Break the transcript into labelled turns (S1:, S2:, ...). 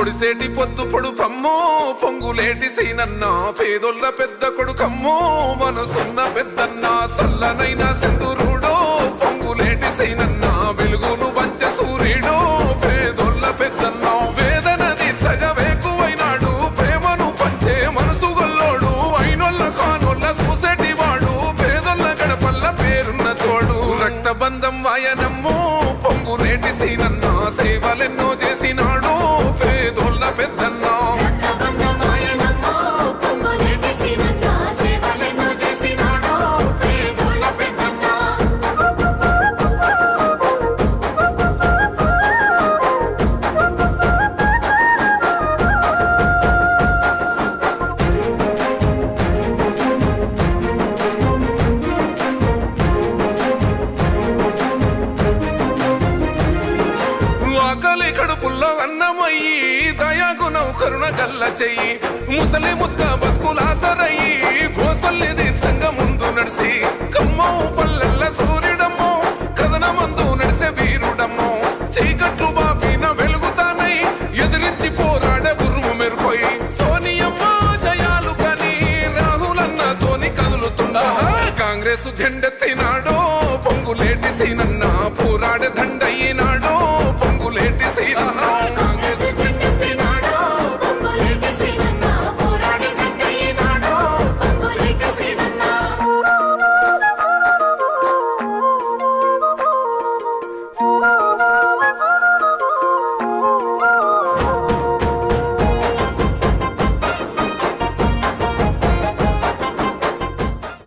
S1: పొడిసేటి పొద్దు పొడుపమ్మో పొంగులేటి సీనన్న పేదొల్ల పెద్ద కొడుకమ్మో మనసున్న పెద్దన్న సల్లనైన సింధురుడో పొంగులేటి సీనన్న వెలుగును పంచ సూర్యుడో పేదొల్ల పెద్దన్న వేదన తీర్చగవేకువైనాడు ప్రేమను పంచే మనసు గొల్లోడు అయినొల్ల కానొల్ల చూసేటి వాడు పేదొల్ల గడపల్ల పేరున్న తోడు రక్తబంధం వాయనమ్మో పొంగులేటి సీనన్న సేవలెన్నో చేసినాడు పేదోళ్ళ పెద్దన్న ఆకలి కడుపుల్లో అన్నమయ్యి దయాగుణం కరుణ గల్ల చెయ్యి ముసలి ముత్క బతుకులాసరయ్యి గోసల్లి దీర్ఘంగ ముందు నడిసి కమ్మో పల్లెల్ల సూర్యుడమ్మో కథన మందు నడిసే వీరుడమ్మో చీకట్లు బాపిన వెలుగుతానై ఎదిరించి పోరాడే గురువు మెరుపోయి సోనియమ్మ శయాలు కని రాహులన్నతోని కదులుతున్నా కాంగ్రెస్ జెండెత్తినాడో